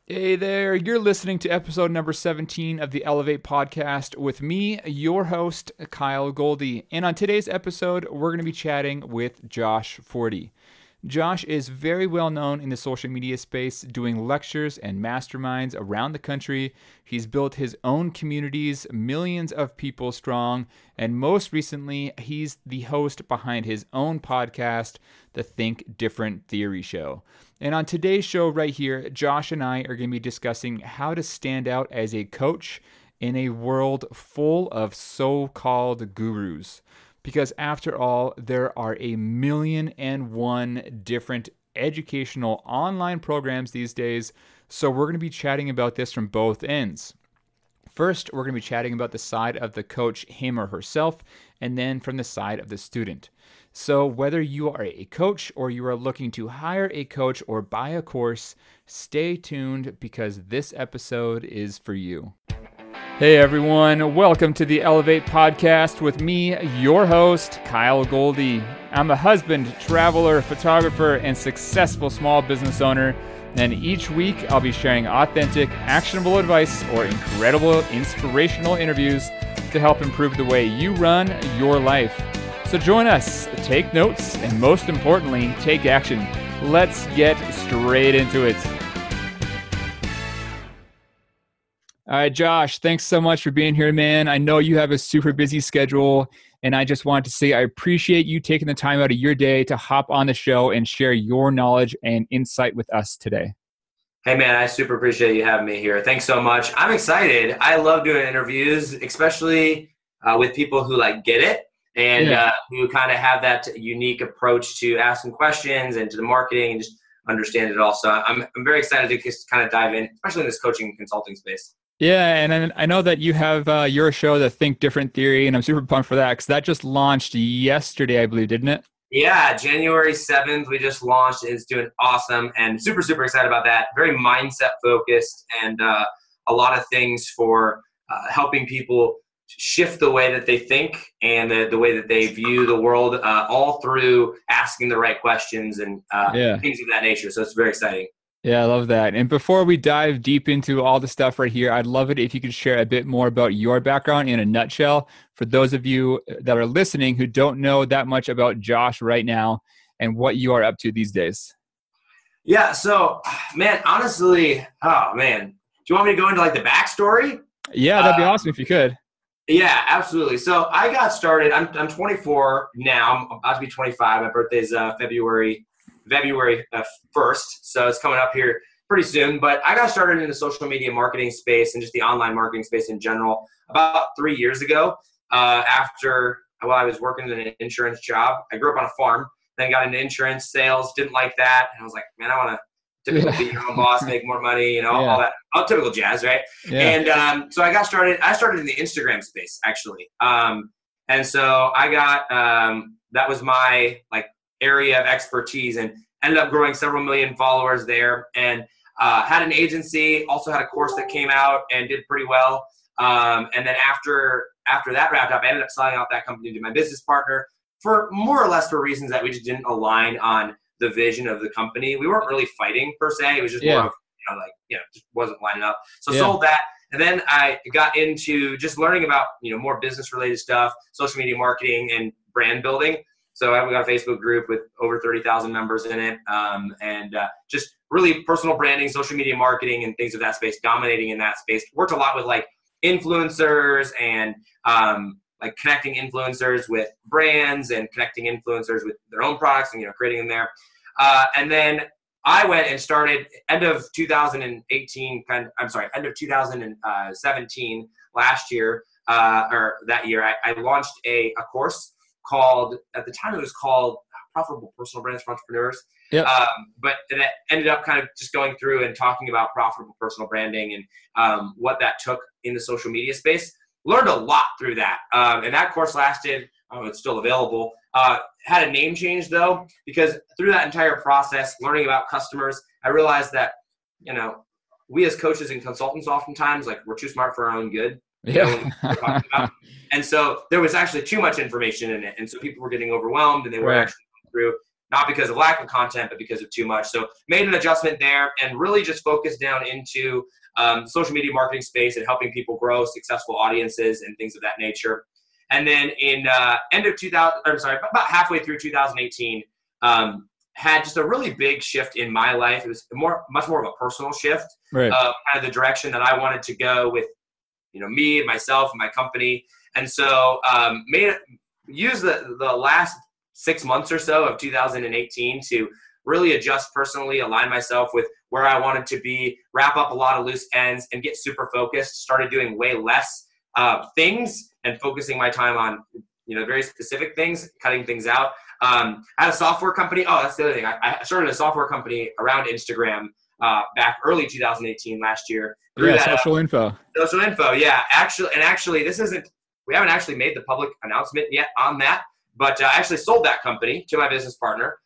Hey there, you're listening to episode number 17 of the Elevate podcast with me, your host, Kyle Goldie. And on today's episode, we're going to be chatting with Josh Forti. Josh is very well known in the social media space, doing lectures and masterminds around the country. He's built his own communities, millions of people strong, and most recently, he's the host behind his own podcast, the Think Different Theory Show. And on today's show right here, Josh and I are going to be discussing how to stand out as a coach in a world full of so-called gurus. Because after all, there are 1,000,001 different educational online programs these days. So we're going to be chatting about this from both ends. First, we're going to be chatting about the side of the coach, him or herself, and then from the side of the student. So whether you are a coach or you are looking to hire a coach or buy a course, stay tuned because this episode is for you. Hey everyone, welcome to the Elevate podcast with me, your host, Kyle Goldie. I'm a husband, traveler, photographer, and successful small business owner. And each week I'll be sharing authentic, actionable advice or incredible, inspirational interviews to help improve the way you run your life. So join us, take notes, and most importantly, take action. Let's get straight into it. All right, Josh, thanks so much for being here, man. I know you have a super busy schedule, and I just wanted to say I appreciate you taking the time out of your day to hop on the show and share your knowledge and insight with us today. Hey, man, I super appreciate you having me here. Thanks so much. I'm excited. I love doing interviews, especially with people who get it and who kind of have that unique approach to asking questions and to the marketing and just understand it all. So I'm very excited to just kind of dive in, especially in this coaching and consulting space. Yeah, and I know that you have your show, the Think Different Theory, and I'm super pumped for that because that just launched yesterday, I believe, didn't it? Yeah, January 7th, we just launched. It's doing awesome and super, super excited about that. Very mindset focused and a lot of things for helping people shift the way that they think and the way that they view the world, all through asking the right questions and things of that nature. So it's very exciting. Yeah, I love that. And before we dive deep into all the stuff right here, I'd love it if you could share a bit more about your background in a nutshell for those of you that are listening who don't know that much about Josh right now and what you are up to these days. Yeah, so, man, honestly, do you want me to go into the backstory? Yeah, that'd be awesome if you could. Yeah, absolutely. So I got started, I'm 24 now, I'm about to be 25. My birthday's February 1st, so it's coming up here pretty soon. But I got started in the social media marketing space and just the online marketing space in general about 3 years ago. After I was working in an insurance job. I grew up on a farm, then got into insurance sales, didn't like that. And I was like, man, I want to typically be your own boss, make more money, all that, all typical jazz, right? Yeah. And so I started in the Instagram space, actually. And so I got, that was my area of expertise and ended up growing several million followers there and had an agency, also had a course that came out and did pretty well. And then after that wrapped up, I ended up selling out that company to my business partner for more or less for reasons that we just didn't align on the vision of the company. We weren't really fighting per se. It was just more of, just wasn't lining up. So sold that. And then I got into just learning about, more business related stuff, social media marketing and brand building. So we got a Facebook group with over 30,000 members in it, and just really personal branding, social media marketing, and things of that space, dominating in that space. Worked a lot with influencers and connecting influencers with brands and connecting influencers with their own products and creating them there. And then I went and started end of 2017 last year or that year. I launched a course called, at the time it was called Profitable Personal Brands for Entrepreneurs. Yep. But it ended up kind of just going through and talking about profitable personal branding and what that took in the social media space. Learned a lot through that. And that course lasted, it's still available. Had a name change though, because through that entire process, learning about customers, I realized that, we as coaches and consultants oftentimes, we're too smart for our own good. And so there was actually too much information in it. And so people were getting overwhelmed and they were actually going through not because of lack of content, but because of too much. So made an adjustment there and really just focused down into social media marketing space and helping people grow successful audiences and things of that nature. And then in about halfway through 2018, had just a really big shift in my life. It was much more of a personal shift, Right. Kind of the direction that I wanted to go with, me and myself and my company. And so use the last 6 months or so of 2018 to really adjust personally, align myself with where I wanted to be, wrap up a lot of loose ends, and get super focused. Started doing way less things and focusing my time on very specific things, cutting things out. I had a software company. Oh, that's the other thing. I started a software company around Instagram back early 2018 last year. Social info. Social info, yeah. Actually, we haven't actually made the public announcement yet on that, but I actually sold that company to my business partner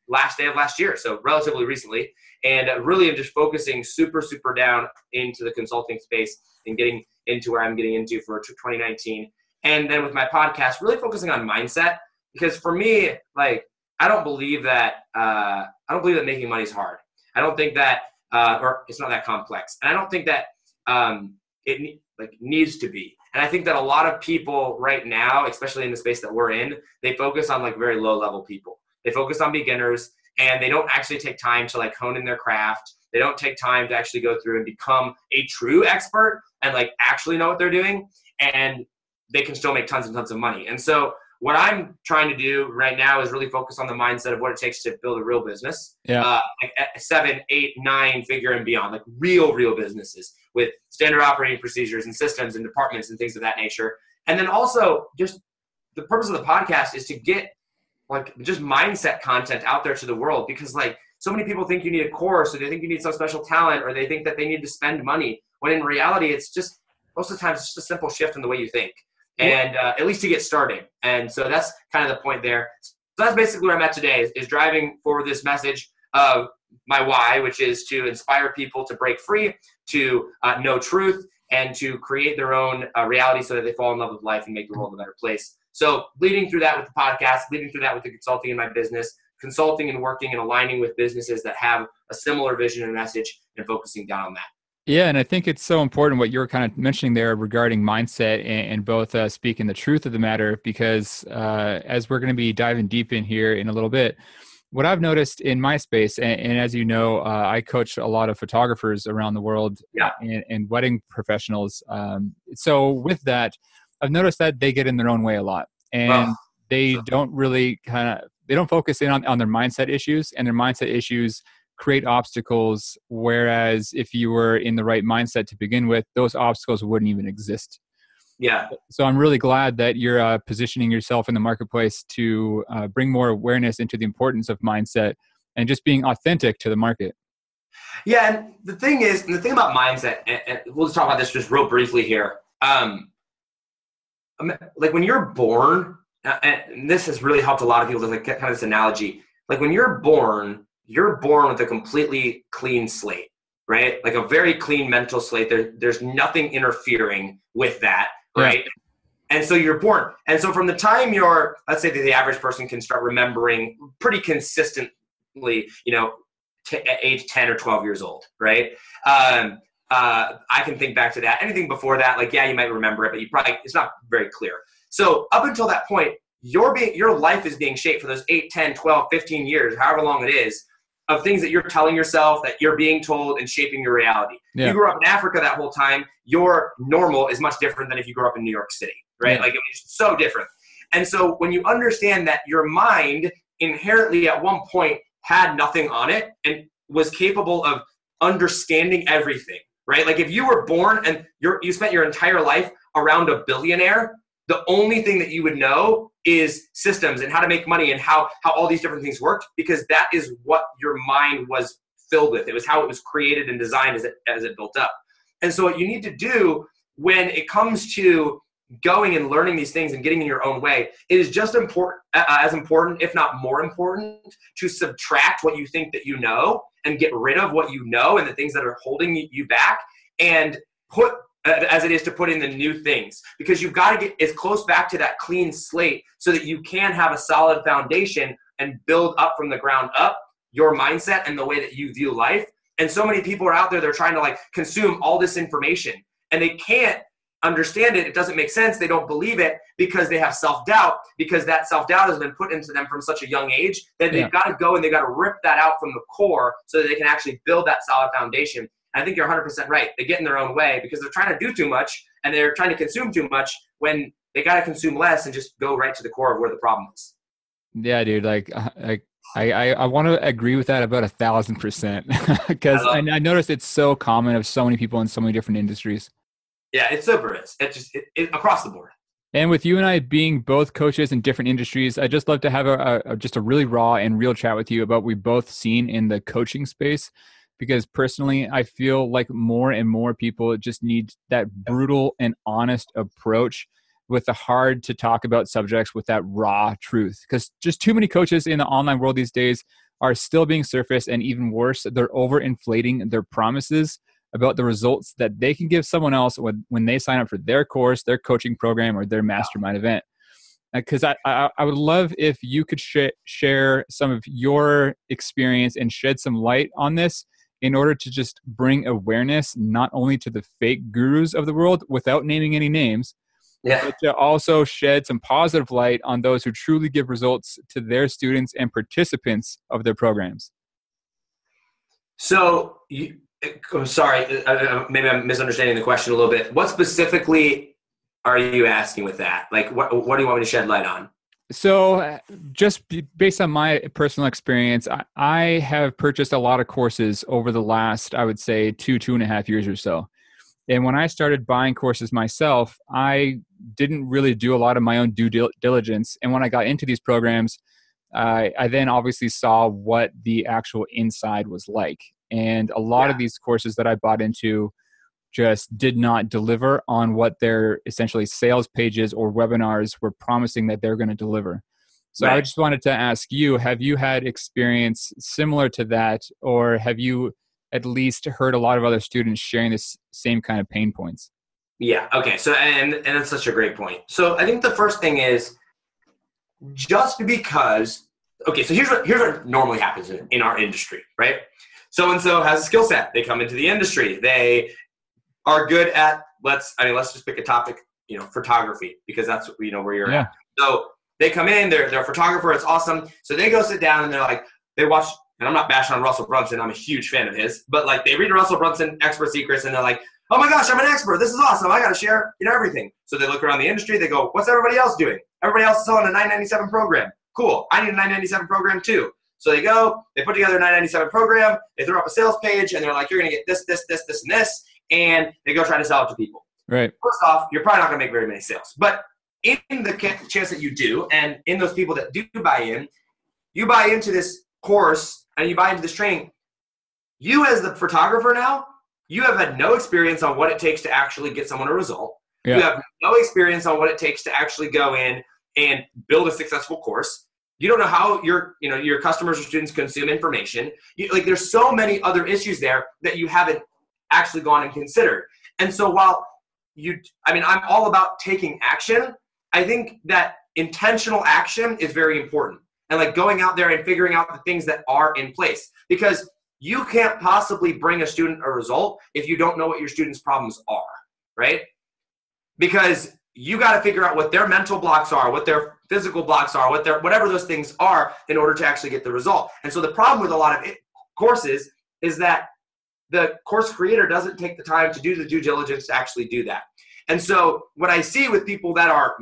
last day of last year, so relatively recently, and really am just focusing super, super down into the consulting space and getting into where I'm getting into for 2019. And then with my podcast, really focusing on mindset, because for me, I don't believe that making money is hard. I don't think that, or it's not that complex. And I don't think that it needs to be. And I think that a lot of people right now, especially in the space that we're in, they focus on very low level people. They focus on beginners, and they don't actually take time to hone in their craft. They don't take time to actually go through and become a true expert and actually know what they're doing. And they can still make tons and tons of money. And so what I'm trying to do right now is really focus on the mindset of what it takes to build a real business. Yeah. 7, 8, 9 figure and beyond, real businesses with standard operating procedures and systems and departments and things of that nature. And then also just the purpose of the podcast is to get just mindset content out there to the world, because so many people think you need a course, or they think you need some special talent, or they think that they need to spend money, when in reality, it's just most of the time it's just a simple shift in the way you think. And at least to get started. And so that's kind of the point there. So that's basically where I'm at today, is driving forward this message of my why, which is to inspire people to break free, to know truth, and to create their own reality so that they fall in love with life and make the world a better place. So leading through that with the podcast, leading through that with the consulting in my business, consulting and working and aligning with businesses that have a similar vision and message, and focusing down on that. Yeah, and I think it's so important what you were kind of mentioning there regarding mindset and both speaking the truth of the matter, because as we're going to be diving deep in here in a little bit, what I've noticed in my space, and as you know, I coach a lot of photographers around the world, yeah, and wedding professionals. So with that, I've noticed that they get in their own way a lot, and they don't really they don't focus in on their mindset issues, and their mindset issues create obstacles, whereas if you were in the right mindset to begin with, those obstacles wouldn't even exist. Yeah. So I'm really glad that you're positioning yourself in the marketplace to bring more awareness into the importance of mindset and just being authentic to the market. Yeah, and the thing about mindset, and we'll just talk about this just real briefly here. When you're born, and this has really helped a lot of people to get kind of this analogy. When you're born with a completely clean slate, right? A very clean mental slate. There's nothing interfering with that, right? Yeah. And so you're born. And so from the time let's say that the average person can start remembering pretty consistently, at age 10 or 12 years old, right? I can think back to that. Anything before that, you might remember it, but it's not very clear. So up until that point, your life is being shaped for those 8, 10, 12, 15 years, however long it is, of things that you're telling yourself, that you're being told, and shaping your reality. Yeah. If you grew up in Africa that whole time, your normal is much different than if you grew up in New York City, right? Yeah. It's so different. And so when you understand that your mind inherently at one point had nothing on it and was capable of understanding everything, right? If you were born and you spent your entire life around a billionaire, the only thing that you would know is systems and how to make money and how all these different things worked, because that is what your mind was filled with. It was how it was created and designed as it built up. And so what you need to do when it comes to going and learning these things and getting in your own way, it is just as important, if not more important, to subtract what you think that you know and get rid of what you know and the things that are holding you back, and put as it is to put in the new things, because you've got to get as close back to that clean slate so that you can have a solid foundation and build up from the ground up your mindset and the way that you view life. And so many people are out there, they're trying to like consume all this information and they can't understand it. It doesn't make sense. They don't believe it because they have self-doubt, because that self-doubt has been put into them from such a young age that they've got to go and they've got to rip that out from the core so that they can actually build that solid foundation. And I think you're 100% right. They get in their own way because they're trying to do too much and they're trying to consume too much when they got to consume less and just go right to the core of where the problem is. Yeah, dude. I want to agree with that about 1,000% because I noticed it's so common of so many people in so many different industries. Yeah, it super is. It's just across the board. And with you and I being both coaches in different industries, I just love to have just a really raw and real chat with you about what we've both seen in the coaching space. Because personally, I feel like more and more people just need that brutal and honest approach with the hard to talk about subjects with that raw truth. Because just too many coaches in the online world these days are still being surfaced, and even worse, they're overinflating their promises about the results that they can give someone else when they sign up for their course, their coaching program, or their mastermind event. Because I would love if you could share some of your experience and shed some light on this in order to just bring awareness not only to the fake gurus of the world without naming any names, but to also shed some positive light on those who truly give results to their students and participants of their programs. So I'm sorry, maybe I'm misunderstanding the question a little bit. What specifically are you asking with that? Like, what do you want me to shed light on? So just based on my personal experience, I have purchased a lot of courses over the last, I would say, 2.5 years or so. And when I started buying courses myself, I didn't really do a lot of my own due diligence. And when I got into these programs, I then obviously saw what the actual inside was like. And a lot of these courses that I bought into just did not deliver on what their essentially sales pages or webinars were promising that they're going to deliver. So I just wanted to ask you, have you had experience similar to that, or have you at least heard a lot of other students sharing this same kind of pain points? Yeah. Okay. So, and that's such a great point. So I think the first thing is just because, okay, so here's what normally happens in our industry, right? So-and-so has a skill set. They come into the industry. They are good at, let's just pick a topic, photography, because that's, where you're at. So they come in, they're a photographer. It's awesome. So they go sit down and they're like, they watch, and I'm not bashing on Russell Brunson. I'm a huge fan of his, but like they read Russell Brunson Expert Secrets and they're like, oh my gosh, I'm an expert. This is awesome. I got to share, everything. So they look around the industry. They go, what's everybody else doing? Everybody else is selling a $997 program. Cool. I need a $997 program too. So they go, they put together a $997 program. They throw up a sales page and they're like, you're going to get this, this, this, this, and this. And they go try to sell it to people. Right. First off, you're probably not going to make very many sales. But in the chance that you do, and in those people that do buy in, you buy into this course and you buy into this training, you as the photographer now, you have had no experience on what it takes to actually get someone a result. Yeah. You have no experience on what it takes to actually go in and build a successful course. You don't know how your customers or students consume information. There's so many other issues there that you haven't actually gone and considered. And so while I'm all about taking action, I think that intentional action is very important. And like going out there and figuring out the things that are in place, because you can't possibly bring a student a result if you don't know what your student's problems are, right? Because you got to figure out what their mental blocks are, what their physical blocks are, whatever those things are in order to actually get the result. And so the problem with a lot of courses is that the course creator doesn't take the time to do the due diligence to actually do that. And so what I see with people that are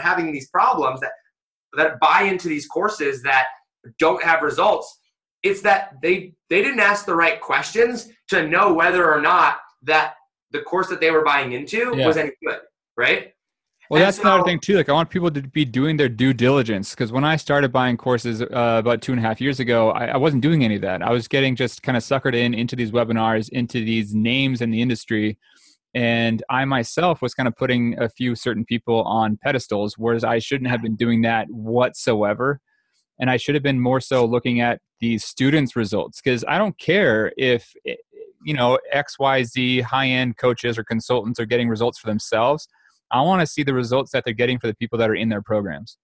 having these problems, that buy into these courses that don't have results, it's that they didn't ask the right questions to know whether or not that the course that they were buying into was any good, right? Well, that's another thing too. Like, I want people to be doing their due diligence, because when I started buying courses about 2.5 years ago, I wasn't doing any of that. I was getting just kind of suckered into these webinars, into these names in the industry. And I myself was kind of putting a few certain people on pedestals, whereas I shouldn't have been doing that whatsoever. And I should have been more so looking at the students' results, because I don't care if, XYZ high-end coaches or consultants are getting results for themselves. I want to see the results that they're getting for the people that are in their programs.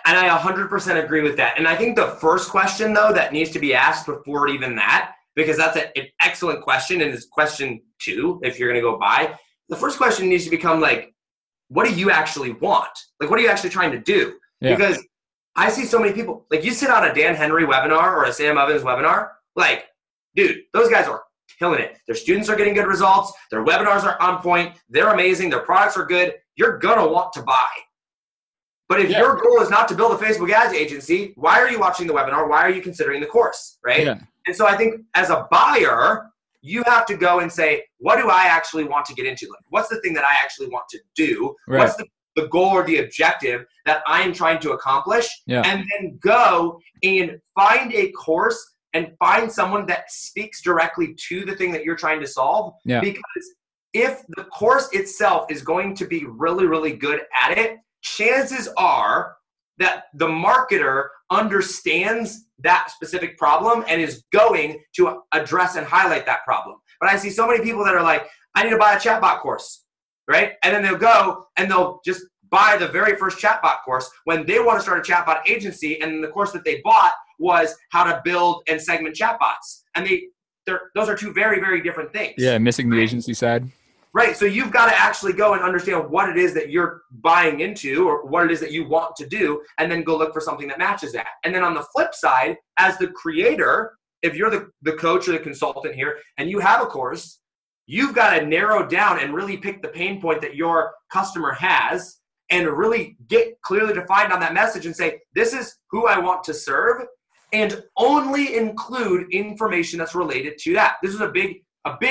And I 100% agree with that. And I think the first question, though, that needs to be asked before even that, because that's an excellent question, and it's question 2 if you're going to go buy. The first question needs to become like, what do you actually want? Like, what are you actually trying to do? Yeah. Because I see so many people, like you sit on a Dan Henry webinar or a Sam Ovens webinar, like, dude, those guys are killing it. Their students are getting good results. Their webinars are on point. They're amazing. Their products are good. You're going to want to buy. But if your goal is not to build a Facebook ads agency, why are you watching the webinar? Why are you considering the course, right? Yeah. And so I think as a buyer, you have to go and say, what do I actually want to get into? Like, what's the thing that I actually want to do? Right. What's the goal or the objective that I am trying to accomplish? Yeah. And then go and find a course and find someone that speaks directly to the thing that you're trying to solve. Yeah. Because if the course itself is going to be really, really good at it, chances are that the marketer understands that specific problem and is going to address and highlight that problem. But I see so many people that are like, I need to buy a chatbot course, right? And then they'll go and they'll just buy the very first chatbot course when they want to start a chatbot agency, and the course that they bought was how to build and segment chatbots. And those are 2 very, very different things. Yeah, missing the agency side. Right. So you've got to actually go and understand what it is that you're buying into or what it is that you want to do, and then go look for something that matches that. And then on the flip side, as the creator, if you're the coach or the consultant here and you have a course, you've got to narrow down and really pick the pain point that your customer has and really get clearly defined on that message and say, this is who I want to serve, and only include information that's related to that. This is a big,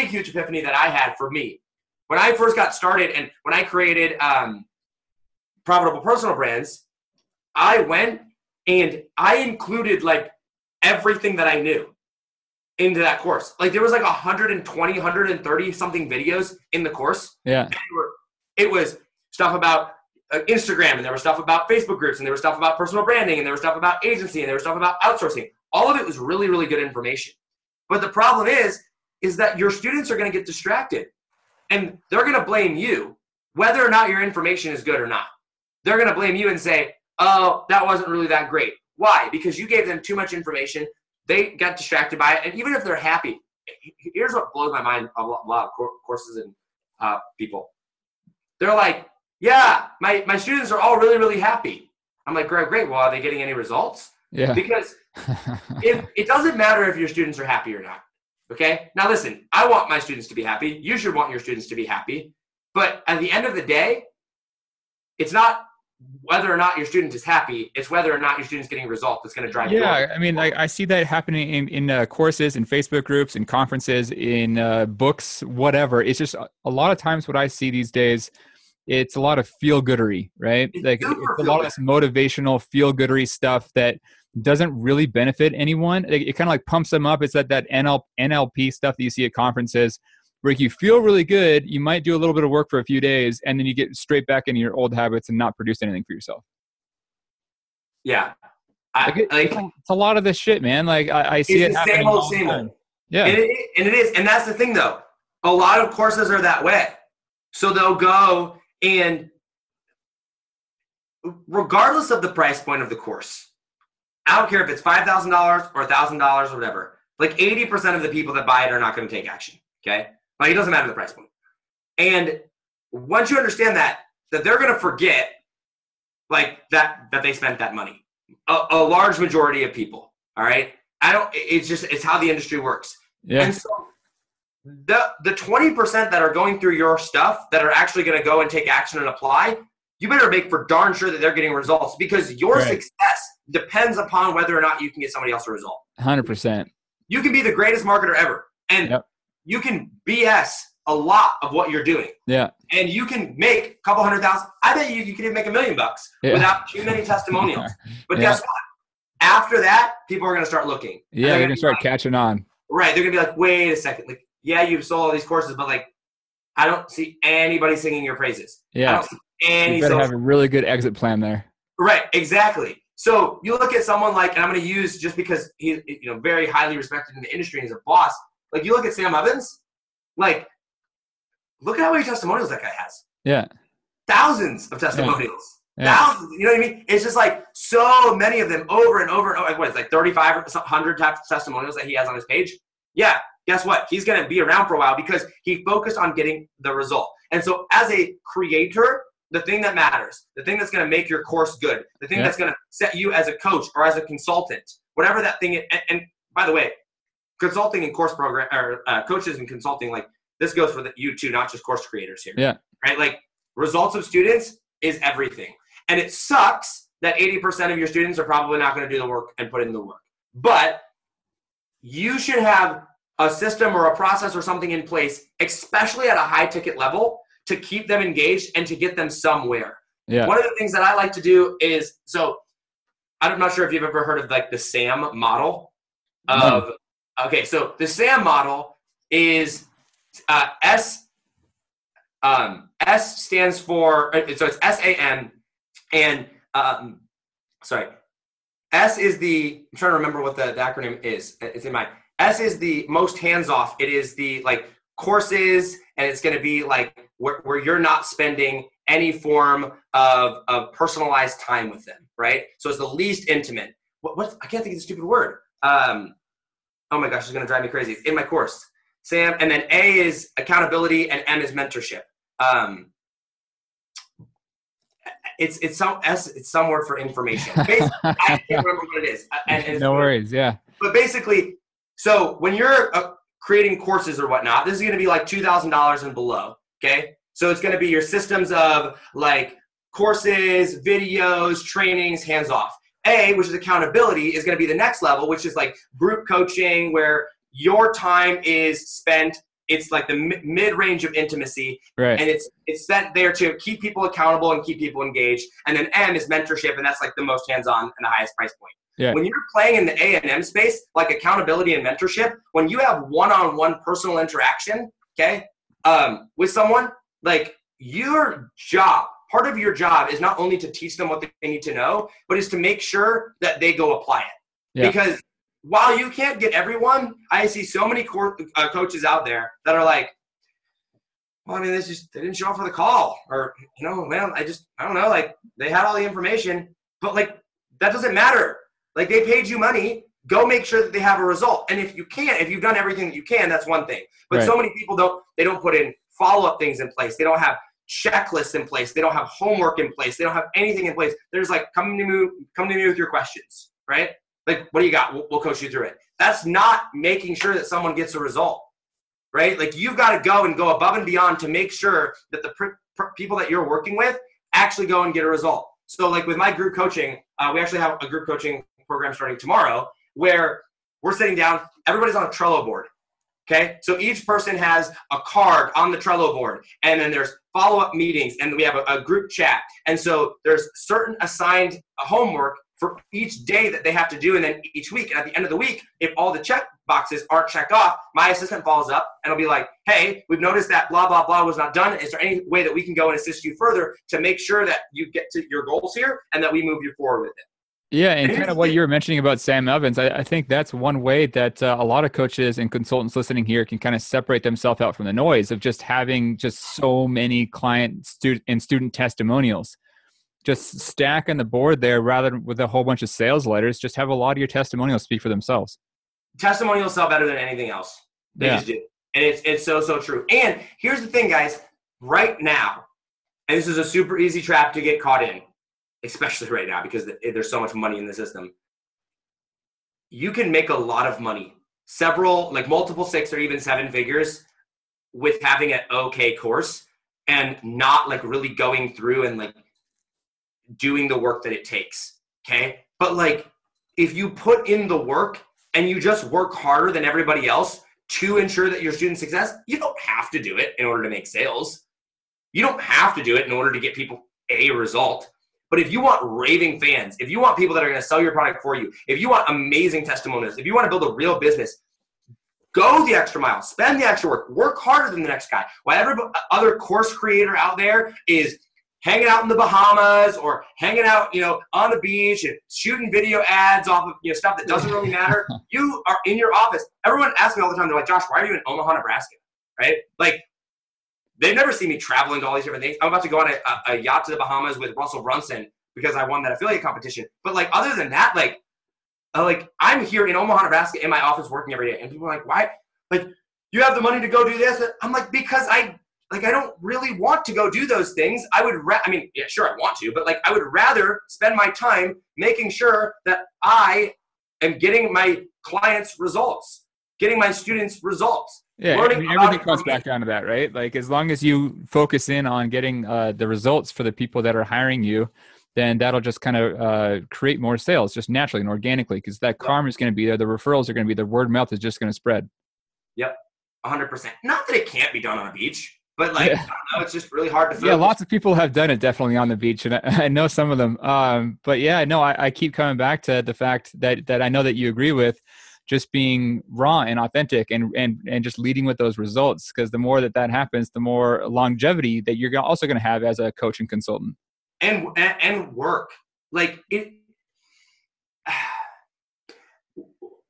huge epiphany that I had for me. When I first got started and when I created Profitable Personal Brands, I went and I included like everything that I knew into that course. Like there was like 120, 130 something videos in the course. Yeah. And it was stuff about Instagram, and there was stuff about Facebook groups, and there was stuff about personal branding, and there was stuff about agency, and there was stuff about outsourcing. All of it was really, really good information. But the problem is that your students are going to get distracted. And they're going to blame you, whether or not your information is good or not. They're going to blame you and say, oh, that wasn't really that great. Why? Because you gave them too much information. They got distracted by it. And even if they're happy, here's what blows my mind, a lot of courses and people. They're like, yeah, my students are all really, really happy. I'm like, great. Well, are they getting any results? Yeah. Because it doesn't matter if your students are happy or not. Okay. Now listen, I want my students to be happy. You should want your students to be happy. But at the end of the day, it's not whether or not your student is happy. It's whether or not your student's getting results that's going to drive you. Yeah. I mean, I see that happening in courses, in Facebook groups, in conferences, in books, whatever. It's just a lot of times what I see these days, it's a lot of feel-goodery, right? Like it's a lot of this motivational feel-goodery stuff that doesn't really benefit anyone. It kind of like pumps them up. It's that NLP stuff that you see at conferences where you feel really good. You might do a little bit of work for a few days, and then you get straight back into your old habits and not produce anything for yourself. Yeah. It's a lot of this shit, man. Like I see it happening all the time. Yeah. And it is. And that's the thing though. A lot of courses are that way. So they'll go and regardless of the price point of the course, I don't care if it's $5,000 or $1,000 or whatever. Like 80% of the people that buy it are not going to take action. Okay. Like it doesn't matter the price point. And once you understand that they're going to forget like that they spent that money. A large majority of people. All right. It's how the industry works. Yeah. And so the 20% that are going through your stuff that are actually going to go and take action and apply, you better make for darn sure that they're getting results, because your success depends upon whether or not you can get somebody else a result. 100%. You can be the greatest marketer ever, and you can BS a lot of what you're doing. Yeah. And you can make a couple $100,000. I bet you can even make $1 million without too many testimonials. But guess what? After that, people are going to start looking. Yeah, they're going to start catching on. Right. They're going to be like, wait a second. Like, yeah, you've sold all these courses, but like, I don't see anybody singing your praises. Yeah. I don't see any. You better have a really good exit plan there. Right. Exactly. So you look at someone like, and I'm going to use just because he's very highly respected in the industry and he's a boss. Like you look at Sam Ovens, like look at how many testimonials that guy has. Yeah. Thousands of testimonials. Yeah. Thousands, you know what I mean? It's just like so many of them over and over and over. What is it, like 35 or 100 types of testimonials that he has on his page? Yeah, guess what? He's going to be around for a while because he focused on getting the result. And so as a creator, the thing that matters, the thing that's going to make your course good, the thing that's going to set you as a coach or as a consultant, whatever that thing is. And by the way, consulting and course program or coaches and consulting, like this goes for you too, not just course creators here. Yeah. Right? Like results of students is everything. And it sucks that 80% of your students are probably not going to do the work and put in the work. But you should have a system or a process or something in place, especially at a high ticket level, to keep them engaged and to get them somewhere. Yeah. One of the things that I like to do is, so I'm not sure if you've ever heard of like the SAM model of, okay, so the SAM model is S stands for, so it's SAM, and S is the, I'm trying to remember what the acronym is. It's in my, S is the most hands-off. It is the like courses, and it's going to be like where you're not spending any form of personalized time with them, right? So it's the least intimate. What I can't think of the stupid word. Oh my gosh, it's going to drive me crazy. It's in my course. Sam, and then A is accountability, and M is mentorship. It's some word for information. Basically, I can't remember what it is. No worries, yeah. But basically, so when you're creating courses or whatnot, this is going to be like $2,000 and below, okay? So it's going to be your systems of like courses, videos, trainings, hands-off. A, which is accountability, is going to be the next level, which is like group coaching where your time is spent. It's like the mid-range of intimacy, right? And it's spent there to keep people accountable and keep people engaged. And then M is mentorship, and that's like the most hands-on and the highest price point. Yeah. When you're playing in the A and M space, like accountability and mentorship, when you have one-on-one personal interaction, okay, with someone, like your job, part of your job is not only to teach them what they need to know, but is to make sure that they go apply it. Yeah. Because while you can't get everyone, I see so many coaches out there that are like, well, I mean, they didn't show up for the call, or, you know, man, I don't know, like they had all the information, but like that doesn't matter. Like they paid you money, go make sure that they have a result. And if you've done everything that you can, that's one thing. But so many people don't put in follow-up things in place. They don't have checklists in place. They don't have homework in place. They don't have anything in place. They're just like, come to me with your questions, right? Like, what do you got? We'll coach you through it. That's not making sure that someone gets a result, right? Like you've got to go above and beyond to make sure that the people that you're working with actually go and get a result. So like with my group coaching, we actually have a group coaching program starting tomorrow where we're sitting down, everybody's on a Trello board, okay? So each person has a card on the Trello board, and then there's follow-up meetings, and we have a group chat. And so there's certain assigned homework for each day that they have to do, and then each week. And at the end of the week, if all the check boxes aren't checked off, my assistant follows up and will be like, hey, we've noticed that blah, blah, blah was not done. Is there any way that we can go and assist you further to make sure that you get to your goals here and that we move you forward with it? Yeah, and kind of what you were mentioning about Sam Evans, I think that's one way that a lot of coaches and consultants listening here can kind of separate themselves out from the noise of just having just so many client and student testimonials. Just stack on the board there rather than with a whole bunch of sales letters. Just have a lot of your testimonials speak for themselves. Testimonials sell better than anything else. They just do. And it's so true. And here's the thing, guys. Right now, and this is a super easy trap to get caught in, especially right now because there's so much money in the system. You can make a lot of money, multiple 6 or even 7 figures with having an okay course and not like really going through and like doing the work that it takes, okay? But like if you put in the work and you just work harder than everybody else to ensure that your student's success, you don't have to do it in order to make sales. You don't have to do it in order to get people a result. But if you want raving fans, if you want people that are going to sell your product for you, if you want amazing testimonials, if you want to build a real business, go the extra mile, spend the extra work harder than the next guy. While every other course creator out there is hanging out in the Bahamas or hanging out, on the beach and shooting video ads off of, stuff that doesn't really matter. You are in your office. Everyone asks me all the time, they're like, Josh, why are you in Omaha, Nebraska? Right? Like, they've never seen me traveling to all these different things. I'm about to go on a yacht to the Bahamas with Russell Brunson because I won that affiliate competition. But like, other than that, like I'm here in Omaha, Nebraska in my office working every day. And people are like, why? Like, you have the money to go do this? I'm like, because I don't really want to go do those things. I mean, yeah, sure, I want to, but like, I would rather spend my time making sure that I am getting my clients results, getting my students results. Yeah, I mean, everything comes back down to that, right? Like, as long as you focus in on getting the results for the people that are hiring you, then that'll just kind of create more sales just naturally and organically, because that karma is going to be there. The referrals are going to be there. Word of mouth is just going to spread. Yep, 100%. Not that it can't be done on a beach, but like, yeah. I don't know, it's just really hard to focus. Yeah, lots of people have done it definitely on the beach, and I know some of them. But yeah, no, I keep coming back to the fact that I know that you agree with, just being raw and authentic and just leading with those results, because the more that happens, the more longevity that you're also going to have as a coach and consultant. And work. Like,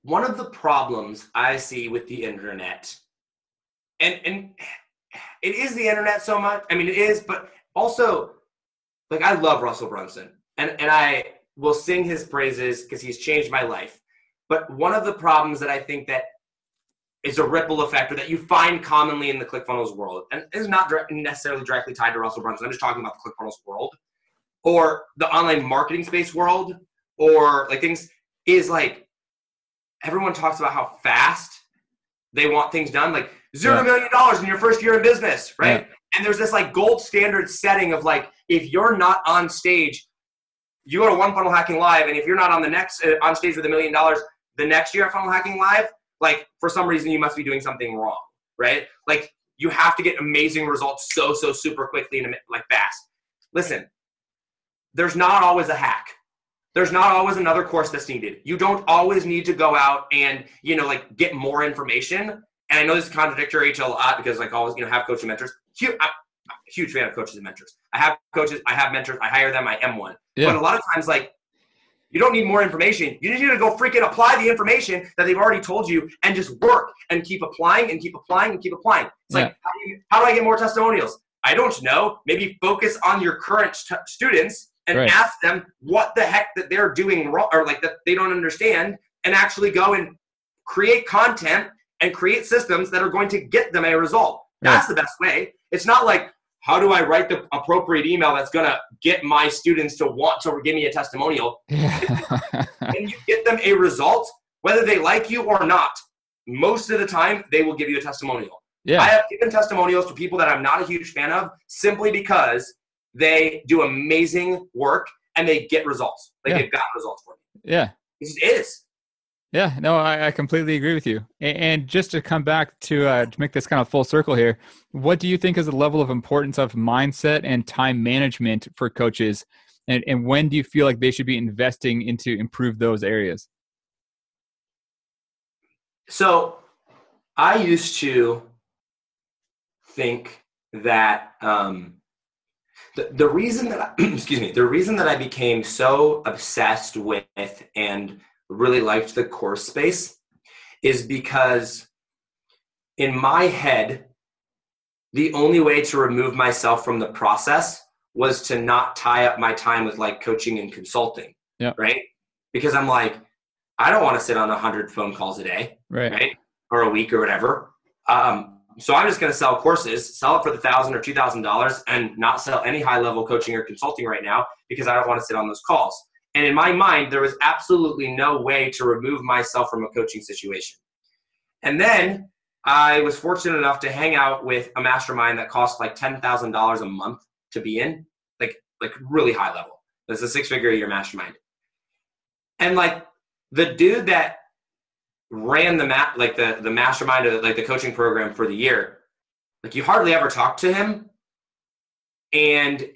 one of the problems I see with the internet, and it is the internet so much. I mean, it is, but also, like, I love Russell Brunson, and I will sing his praises because he's changed my life. But one of the problems that I think that is a ripple effect, or that you find commonly in the ClickFunnels world, and is not necessarily directly tied to Russell Brunson, I'm just talking about the ClickFunnels world, or the online marketing space world, or like things, is like, everyone talks about how fast they want things done, like $0 million in your first year in business, right? Yeah. And there's this like gold standard setting of like, if you're not on stage, you go to One Funnel Hacking Live, and if you're not on the next on stage with $1 million the next year at Funnel Hacking Live, like, for some reason you must be doing something wrong, right? Like, you have to get amazing results so super quickly and like fast. Listen, there's not always a hack. There's not always another course that's needed. You don't always need to go out and, like, get more information. And I know this is contradictory to a lot, because like, always, have coaches and mentors. I'm a huge fan of coaches and mentors. I have coaches, I have mentors, I hire them, I am one. Yeah. But a lot of times, like, you don't need more information. You need to go freaking apply the information that they've already told you, and just work and keep applying and keep applying and keep applying. It's like, how do I get more testimonials? I don't know. Maybe focus on your current students and ask them what the heck that they're doing wrong, or like that they don't understand, and actually go and create content and create systems that are going to get them a result. That's the best way. It's not like, how do I write the appropriate email that's going to get my students to want to give me a testimonial? And you get them a result, whether they like you or not. Most of the time, they will give you a testimonial. Yeah. I have given testimonials to people that I'm not a huge fan of, simply because they do amazing work and they get results. Like, they've got results for me. Yeah. It is. Yeah, no, I completely agree with you. And just to come back to make this kind of full circle here, what do you think is the level of importance of mindset and time management for coaches? And when do you feel like they should be investing into improve those areas? So I used to think that the reason that the reason that I became so obsessed with and really liked the course space is because in my head, the only way to remove myself from the process was to not tie up my time with like coaching and consulting. Yeah. Right. Because I'm like, I don't want to sit on 100 phone calls a day. Right. Or a week or whatever. So I'm just going to sell courses, sell it for $1,000 or $2,000, and not sell any high level coaching or consulting right now, because I don't want to sit on those calls. And in my mind, there was absolutely no way to remove myself from a coaching situation. And then I was fortunate enough to hang out with a mastermind that cost like $10,000 a month to be in, like really high level. It's a 6-figure a year mastermind. And like the dude that ran the mastermind, or like the coaching program for the year, like you hardly ever talked to him, and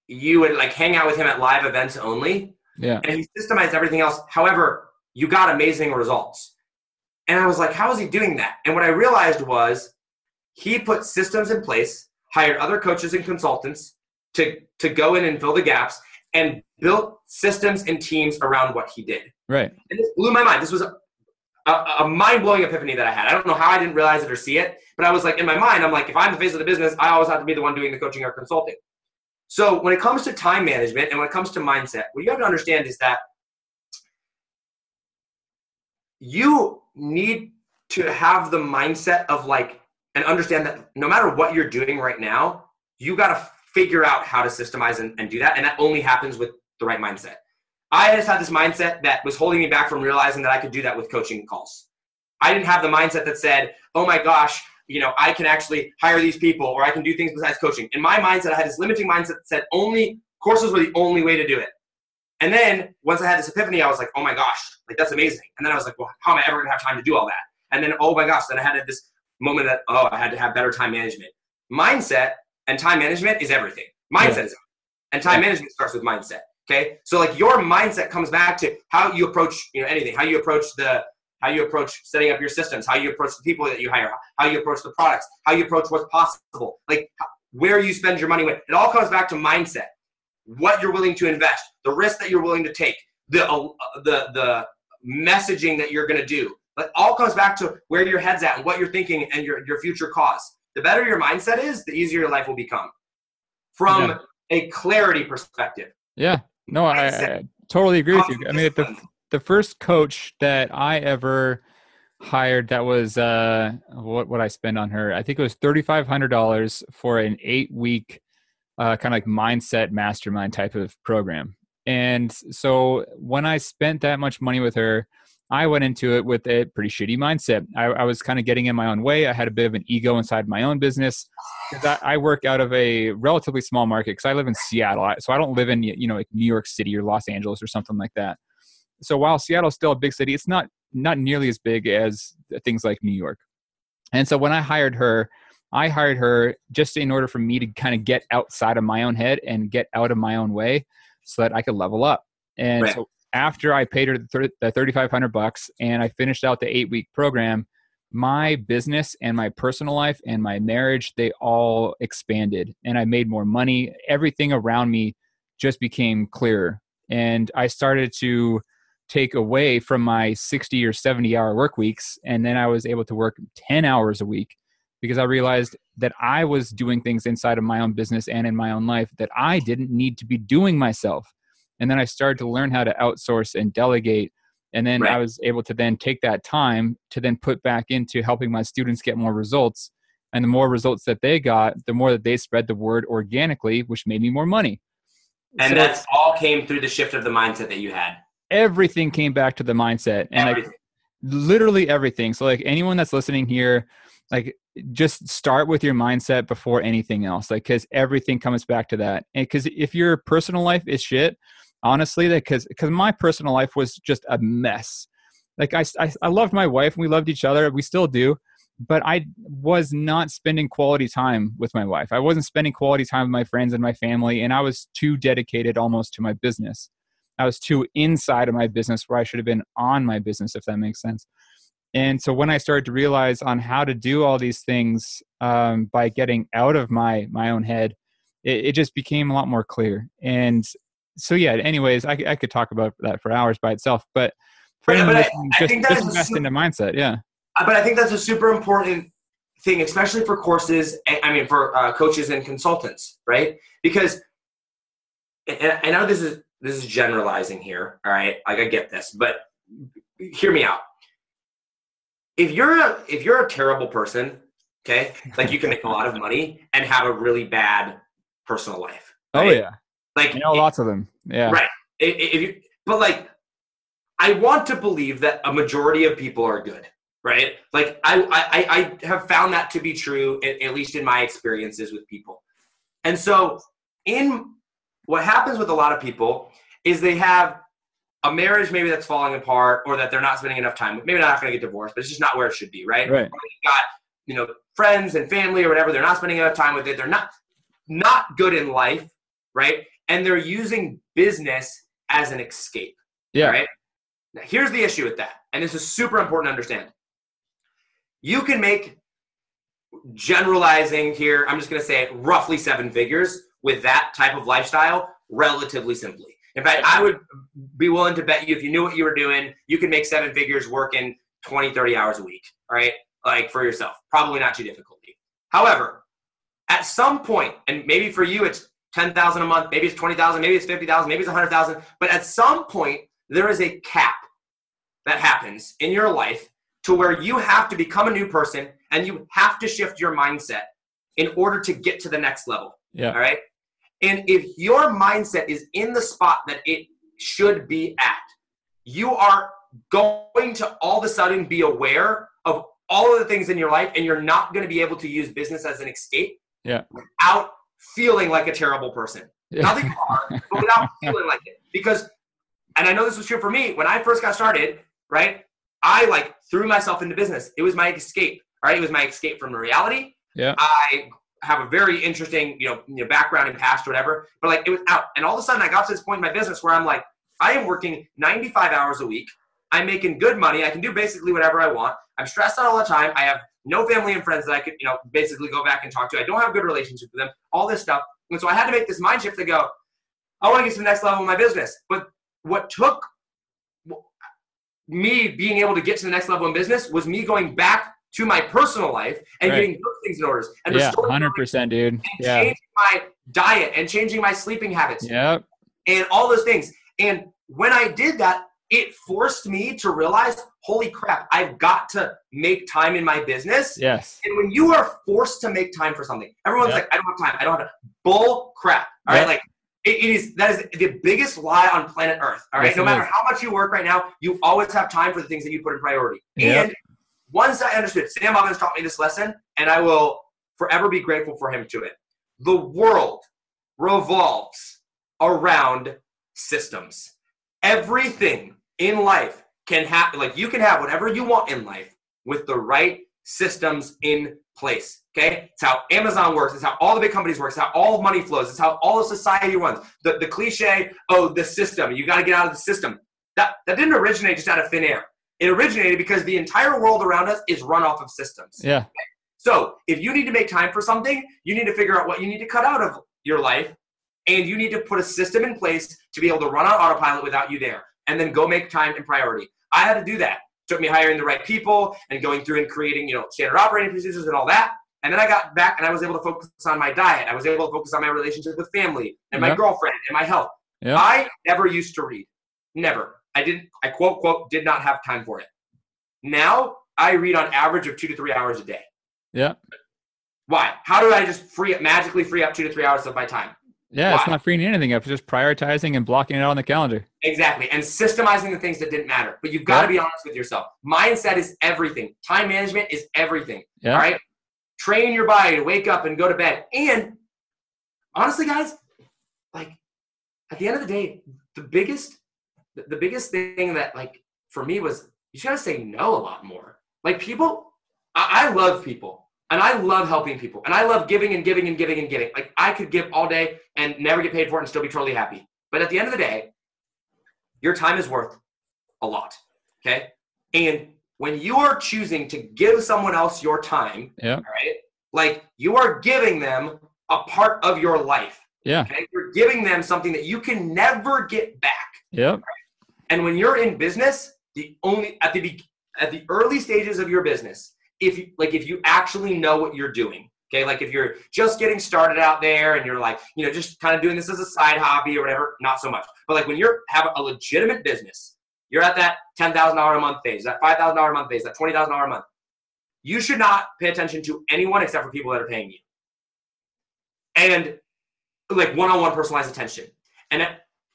you would like hang out with him at live events only. Yeah. And he systemized everything else. However, you got amazing results. And I was like, how is he doing that? And what I realized was he put systems in place, hired other coaches and consultants to go in and fill the gaps, and built systems and teams around what he did. Right. And this blew my mind. This was a mind-blowing epiphany that I had. I don't know how I didn't realize it or see it, but I was like, in my mind, I'm like, if I'm the face of the business, I always have to be the one doing the coaching or consulting. So when it comes to time management and when it comes to mindset, what you have to understand is that you need to have the mindset of like, and understand that no matter what you're doing right now, you got to figure out how to systemize and do that. And that only happens with the right mindset. I just had this mindset that was holding me back from realizing that I could do that with coaching calls. I didn't have the mindset that said, oh my gosh, I can actually hire these people or I can do things besides coaching. In my mindset, I had this limiting mindset that said only courses were the only way to do it. And then once I had this epiphany, I was like, oh my gosh, like that's amazing. And then I was like, well, how am I ever going to have time to do all that? And then, oh my gosh, then I had this moment that, I had to have better time management. Mindset and time management is everything. Mindset is everything. And time management starts with mindset. Okay. So like your mindset comes back to how you approach, anything, how you approach setting up your systems, how you approach the people that you hire, how you approach the products, how you approach what's possible, like where you spend your money with. It all comes back to mindset, what you're willing to invest, the risk that you're willing to take, the messaging that you're going to do. But all comes back to where your head's at and what you're thinking and your future cause. The better your mindset is, the easier your life will become from a clarity perspective. Yeah. No, I totally agree with you. I mean, the first coach that I ever hired that was, what I spend on her, I think it was $3,500 for an 8-week kind of like mindset mastermind type of program. And so when I spent that much money with her, I went into it with a pretty shitty mindset. I was kind of getting in my own way. I had a bit of an ego inside my own business because I work out of a relatively small market because I live in Seattle. So I don't live in, like New York City or Los Angeles or something like that. So while Seattle's still a big city, it's not nearly as big as things like New York. And so when I hired her just in order for me to kind of get outside of my own head and get out of my own way so that I could level up. And so after I paid her the $3,500 and I finished out the 8-week program, my business and my personal life and my marriage, they all expanded and I made more money. Everything around me just became clearer. And I started to take away from my 60 or 70 hour work weeks. And then I was able to work 10 hours a week because I realized that I was doing things inside of my own business and in my own life that I didn't need to be doing myself. And then I started to learn how to outsource and delegate. And then I was able to then take that time to then put back into helping my students get more results. And the more results that they got, the more that they spread the word organically, which made me more money. And so that's all came through the shift of the mindset that you had. Everything came back to the mindset. And like literally everything. So like anyone that's listening here, like just start with your mindset before anything else. Like, cause everything comes back to that. And cause if your personal life is shit, honestly, because my personal life was just a mess. Like I loved my wife and we loved each other. We still do. But I was not spending quality time with my wife. I wasn't spending quality time with my friends and my family. And I was too dedicated almost to my business. I was too inside of my business where I should have been on my business, if that makes sense. And so when I started to realize on how to do all these things by getting out of my own head, it just became a lot more clear. And so, yeah, anyways, I could talk about that for hours by itself, but for anyone listening, just invest into mindset. Yeah. But I think that's a super important thing, especially for courses. I mean, for coaches and consultants, right? Because and I know this is generalizing here. All right. Like I get this, but hear me out. If you're a terrible person, okay, like you can make a lot of money and have a really bad personal life. Right? Oh yeah. Like, I know lots of them. Yeah. Right. But like, I want to believe that a majority of people are good, right? Like I have found that to be true, at least in my experiences with people. And so what happens with a lot of people is they have a marriage maybe that's falling apart or that they're not spending enough time with. Maybe they're not going to get divorced, but it's just not where it should be, right? Right. Or you've got, friends and family or whatever. They're not spending enough time with it. They're not good in life, right? And they're using business as an escape. Yeah. Right. Now, here's the issue with that. And this is super important to understand. You can make, generalizing here, I'm just going to say roughly 7 figures with that type of lifestyle relatively simply. In fact, I would be willing to bet you if you knew what you were doing, you could make 7 figures working 20, 30 hours a week, all right? Like for yourself, probably not too difficult. However, at some point, and maybe for you, it's 10,000 a month, maybe it's 20,000, maybe it's 50,000, maybe it's 100,000. But at some point, there is a cap that happens in your life to where you have to become a new person and you have to shift your mindset in order to get to the next level. Yeah. All right. And if your mindset is in the spot that it should be at, you are going to all of a sudden be aware of all of the things in your life, and you're not going to be able to use business as an escape without feeling like a terrible person. Yeah. Not that you are, but without feeling like it. Because, and I know this was true for me, when I first got started, right, I like threw myself into business. It was my escape, right? It was my escape from reality. Yeah. I have a very interesting, background and past or whatever, but like it was out. And all of a sudden I got to this point in my business where I'm like, I am working 95 hours a week. I'm making good money. I can do basically whatever I want. I'm stressed out all the time. I have no family and friends that I could, basically go back and talk to. I don't have a good relationship with them, all this stuff. And so I had to make this mind shift to go, I want to get to the next level of my business. But what took me being able to get to the next level in business was me going back to my personal life and getting those things in order. And 100%, dude. And changing my diet and changing my sleeping habits. Yep. And all those things. And when I did that, it forced me to realize, holy crap, I've got to make time in my business. Yes. And when you are forced to make time for something, everyone's like, I don't have time. I don't have time. Bull crap. All right. Like that is the biggest lie on planet Earth. All right. Yes, no matter how much you work right now, you always have time for the things that you put in priority. And once I understood, Sam Ovens taught me this lesson, and I will forever be grateful for him to it. The world revolves around systems. Everything in life can happen. Like you can have whatever you want in life with the right systems in place. Okay. It's how Amazon works. It's how all the big companies work. It's how all money flows. It's how all of society runs. The cliche, the system, you got to get out of the system. That didn't originate just out of thin air. It originated because the entire world around us is run off of systems. Yeah. Okay? So if you need to make time for something, you need to figure out what you need to cut out of your life, and you need to put a system in place to be able to run on autopilot without you there, and then go make time and priority. I had to do that. It took me hiring the right people and going through and creating, standard operating procedures and all that. And then I got back and I was able to focus on my diet. I was able to focus on my relationship with family and my girlfriend and my health. Yep. I never used to read. Never. I quote, did not have time for it. Now I read on average of 2 to 3 hours a day. Yeah. Why? How do I just magically free up 2 to 3 hours of my time? Yeah, it's not freeing anything up. It's just prioritizing and blocking it out on the calendar. Exactly. And systemizing the things that didn't matter. But you've got to be honest with yourself. Mindset is everything. Time management is everything. Yeah. All right? Train your body to wake up and go to bed. And honestly, guys, like at the end of the day, the biggest thing that like for me was you just got to say no a lot more. Like people, I love people. And I love helping people. And I love giving and giving and giving and giving. Like I could give all day and never get paid for it and still be totally happy. But at the end of the day, your time is worth a lot. Okay? And when you are choosing to give someone else your time, right? Like you are giving them a part of your life. Yeah. Okay? You're giving them something that you can never get back. Yep. Right? And when you're in business, at the early stages of your business, if you actually know what you're doing, okay, like if you're just getting started out there and you're like, just kind of doing this as a side hobby or whatever, not so much. But like when you're have a legitimate business, you're at that $10,000 a month phase, that $5,000 a month phase, that $20,000 a month. You should not pay attention to anyone except for people that are paying you. And like one-on-one personalized attention. And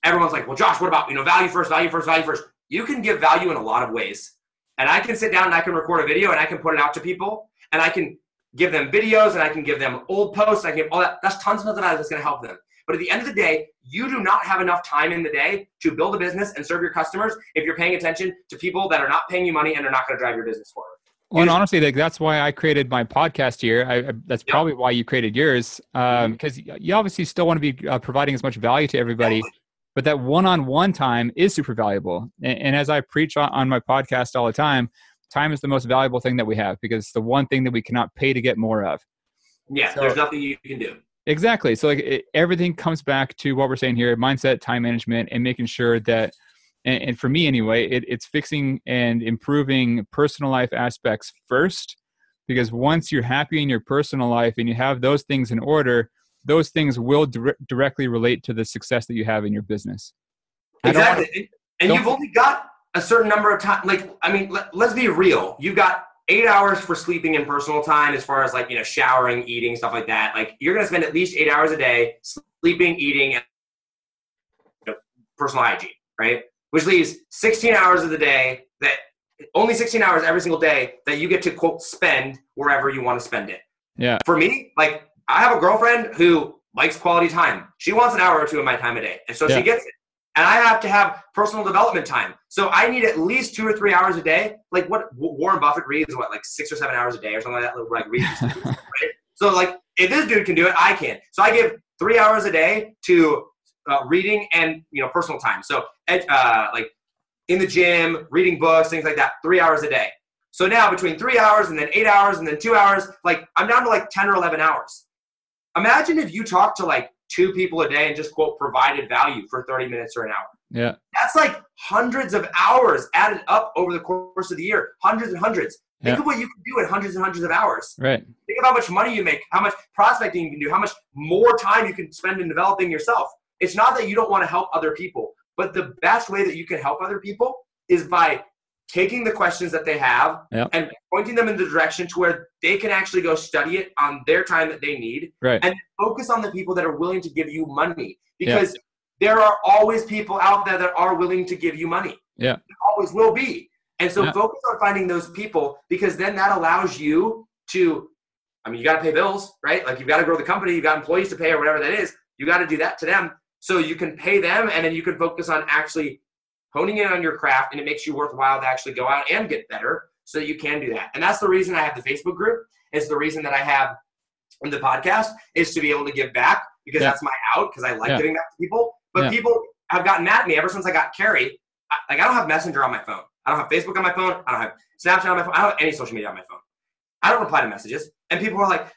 everyone's like, well, Josh, what about, value first, value first, value first. You can give value in a lot of ways. And I can sit down and I can record a video and I can put it out to people and I can give them videos and I can give them old posts. I can give all that. That's tons of that that's going to help them. But at the end of the day, you do not have enough time in the day to build a business and serve your customers if you're paying attention to people that are not paying you money and are not going to drive your business forward. Well, and honestly, that's why I created my podcast here. That's probably why you created yours, because you obviously still want to be providing as much value to everybody. Exactly. But that one-on-one time is super valuable. And as I preach on my podcast all the time is the most valuable thing that we have because it's the one thing that we cannot pay to get more of. Yeah, so, there's nothing you can do. Exactly. So everything comes back to what we're saying here, mindset, time management, and making sure that and for me anyway, it's fixing and improving personal life aspects first, because once you're happy in your personal life and you have those things in order, those things will directly relate to the success that you have in your business. Exactly. And you've only got a certain number of time. Like, I mean, let's be real. You've got 8 hours for sleeping and personal time, as far as like, showering, eating, stuff like that. Like, you're going to spend at least 8 hours a day sleeping, eating, and personal hygiene, right? Which leaves 16 hours of the day, that only 16 hours every single day that you get to, quote, spend wherever you want to spend it. Yeah. For me, like, I have a girlfriend who likes quality time. She wants an hour or two of my time a day. And so she gets it. And I have to have personal development time. So I need at least 2 or 3 hours a day. Like, what Warren Buffett reads, like 6 or 7 hours a day or something like that. Like, reads, right? So like, if this dude can do it, I can. So I give 3 hours a day to reading and, personal time. So like in the gym, reading books, things like that, 3 hours a day. So now between 3 hours and then 8 hours and then 2 hours, like I'm down to like 10 or 11 hours. Imagine if you talk to like 2 people a day and just, quote, provided value for 30 minutes or an hour. Yeah. That's like hundreds of hours added up over the course of the year. Hundreds and hundreds. Think of what you can do in hundreds and hundreds of hours. Right. Think of how much money you make, how much prospecting you can do, how much more time you can spend in developing yourself. It's not that you don't want to help other people, but the best way that you can help other people is by taking the questions that they have and pointing them in the direction to where they can actually go study it on their time that they need, and focus on the people that are willing to give you money, because there are always people out there that are willing to give you money. Yeah. There always will be. And so focus on finding those people, because then that allows you to, you got to pay bills, right? Like, you've got to grow the company, you've got employees to pay or whatever that is. You got to do that to them so you can pay them, and then you can focus on actually honing in on your craft, and it makes you worthwhile to actually go out and get better so that you can do that. And that's the reason I have the Facebook group. It's the reason that I have the podcast, is to be able to give back, because that's my out, because I like giving back to people. But people have gotten mad at me ever since I got Carrie. I don't have Messenger on my phone. I don't have Facebook on my phone. I don't have Snapchat on my phone. I don't have any social media on my phone. I don't reply to messages. And people are like,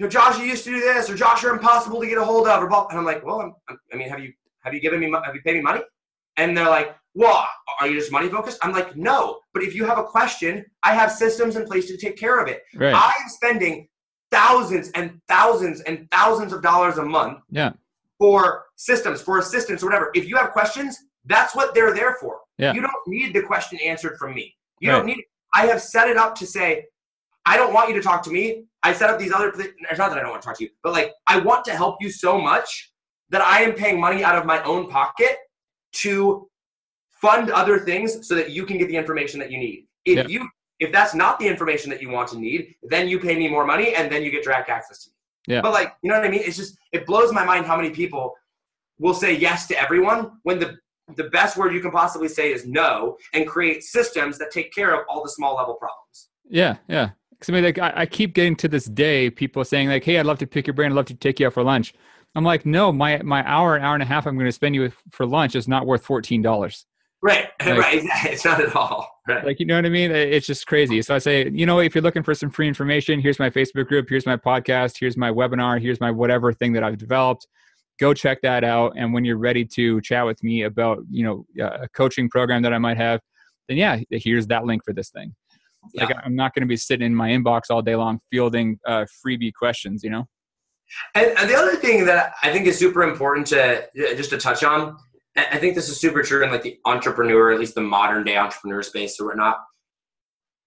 Josh, you used to do this, or Josh, you're impossible to get a hold of, or blah. And I'm like, well, have you paid me money? And they're like, well, are you just money focused? I'm like, no. But if you have a question, I have systems in place to take care of it. Right. I am spending thousands and thousands and thousands of dollars a month for systems, for assistance, or whatever. If you have questions, that's what they're there for. Yeah. You don't need the question answered from me. You don't need it. I have set it up to say, I don't want you to talk to me. I set up these other things. It's not that I don't want to talk to you, but like, I want to help you so much that I am paying money out of my own pocket to fund other things so that you can get the information that you need. If that's not the information that you want to need, then you pay me more money, and then you get direct access to me. Yeah. But like, you know what I mean? It's just, it blows my mind how many people will say yes to everyone when the best word you can possibly say is no, and create systems that take care of all the small level problems. Yeah. Yeah. Because I keep getting to this day, people saying like, hey, I'd love to pick your brain. I'd love to take you out for lunch. I'm like, no, my hour and a half I'm going to spend you for lunch is not worth $14. Right. Like, right. Exactly. It's not at all. Right. Like, you know what I mean? It's just crazy. So I say, if you're looking for some free information, here's my Facebook group, here's my podcast, here's my webinar, here's my whatever thing that I've developed. Go check that out. And when you're ready to chat with me about, a coaching program that I might have, then here's that link for this thing. Yeah. Like, I'm not going to be sitting in my inbox all day long fielding freebie questions, And the other thing that I think is super important to touch on, I think this is super true in like the entrepreneur, at least the modern day entrepreneur space or whatnot.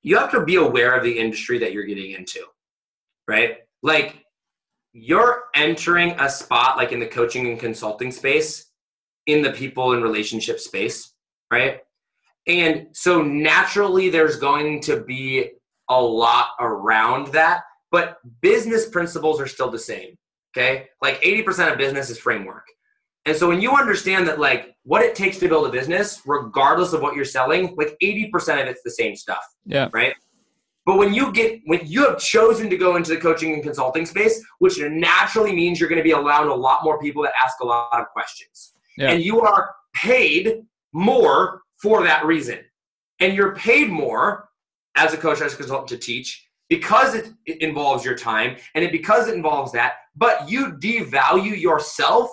You have to be aware of the industry that you're getting into, right? Like, you're entering a spot like in the coaching and consulting space, in the people and relationship space, right? And so naturally there's going to be a lot around that, but business principles are still the same, okay? Like 80% of business is framework. And so when you understand that, like, what it takes to build a business, regardless of what you're selling, like 80% of it's the same stuff, right? But when you have chosen to go into the coaching and consulting space, which naturally means you're going to be around a lot more people that ask a lot of questions. Yeah. And you are paid more for that reason. And you're paid more as a coach, as a consultant, to teach, because it involves your time and because it involves that. But you devalue yourself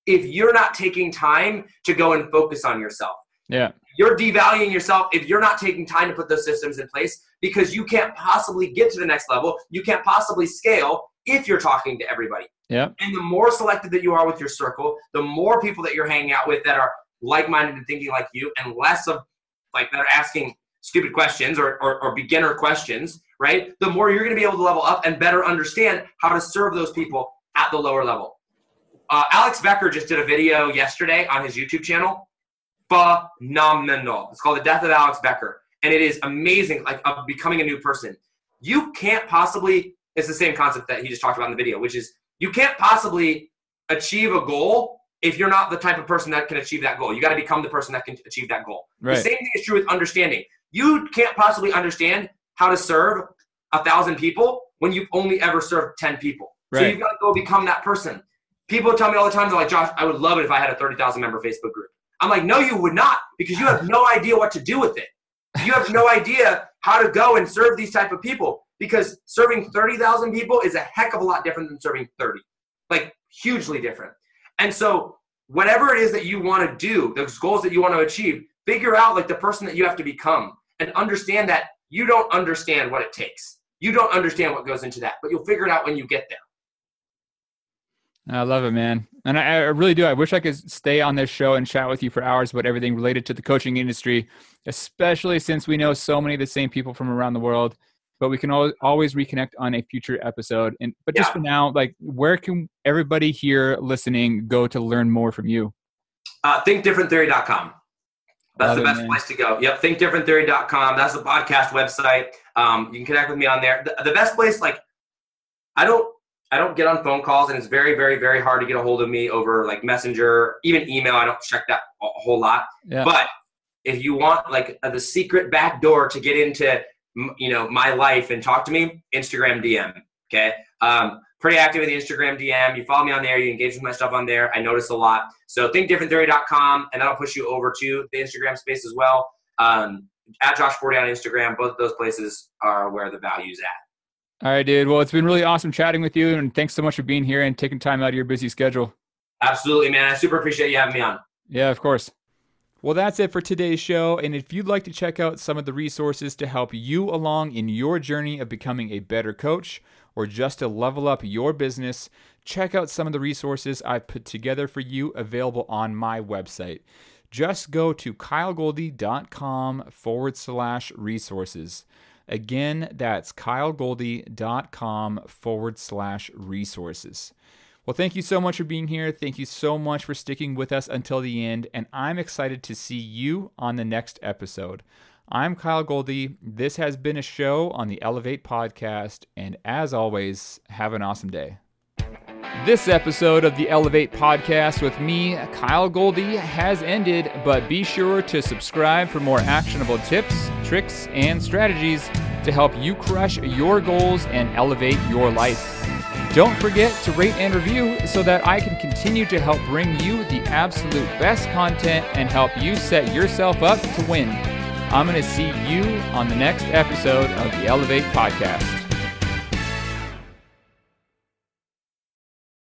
if you're not taking time to go and focus on yourself. Yeah. you're devaluing yourself if you're not taking time to put those systems in place, because you can't possibly get to the next level. You can't possibly scale if you're talking to everybody. Yeah. And the more selective that you are with your circle, the more people that you're hanging out with that are like-minded and thinking like you, and less of like that are asking stupid questions or beginner questions, right? The more you're going to be able to level up and better understand how to serve those people at the lower level. Alex Becker just did a video yesterday on his YouTube channel. Phenomenal. It's called The Death of Alex Becker. And it is amazing, like of becoming a new person. You can't possibly, it's the same concept that he just talked about in the video, which is you can't possibly achieve a goal if you're not the type of person that can achieve that goal. You got to become the person that can achieve that goal. Right. The same thing is true with understanding. You can't possibly understand how to serve 1,000 people when you've only ever served 10 people. Right. So you've got to go become that person. People tell me all the time, they're like, Josh, I would love it if I had a 30,000 member Facebook group. I'm like, no, you would not, because you have no idea what to do with it. You have no idea how to go and serve these type of people, because serving 30,000 people is a heck of a lot different than serving 30, like hugely different. And so whatever it is that you want to do, those goals that you want to achieve, figure out like the person that you have to become, and understand that you don't understand what it takes. You don't understand what goes into that, but you'll figure it out when you get there. I love it, man. And I really do. I wish I could stay on this show and chat with you for hours about everything related to the coaching industry, especially since we know so many of the same people from around the world. But we can always reconnect on a future episode. But just for now, like, where can everybody here listening go to learn more from you? ThinkDifferentTheory.com. That's the best place to go. Yep, ThinkDifferentTheory.com. That's the podcast website. You can connect with me on there. The best place, like, I don't get on phone calls, and it's very, very, very hard to get a hold of me over like Messenger, even email. I don't check that a whole lot. Yeah. But if you want like the secret back door to get into, my life and talk to me, Instagram DM. Okay. Pretty active with the Instagram DM. You follow me on there. You engage with my stuff on there. I notice a lot. So ThinkDifferentTheory.com, and that'll push you over to the Instagram space as well. At Josh Forti on Instagram. Both of those places are where the value's at. All right, dude. Well, it's been really awesome chatting with you, and thanks so much for being here and taking time out of your busy schedule. Absolutely, man. I super appreciate you having me on. Yeah, of course. Well, that's it for today's show. And if you'd like to check out some of the resources to help you along in your journey of becoming a better coach, or just to level up your business, check out some of the resources I've put together for you available on my website. Just go to kylegoldie.com/resources. Again, that's kylegoldie.com/resources. Well, thank you so much for being here. Thank you so much for sticking with us until the end, and I'm excited to see you on the next episode. I'm Kyle Goldie. This has been a show on the Elevate podcast, and as always, have an awesome day. This episode of the Elevate podcast with me, Kyle Goldie, has ended, but be sure to subscribe for more actionable tips, tricks, and strategies to help you crush your goals and elevate your life. Don't forget to rate and review so that I can continue to help bring you the absolute best content and help you set yourself up to win. I'm going to see you on the next episode of the Elevate podcast.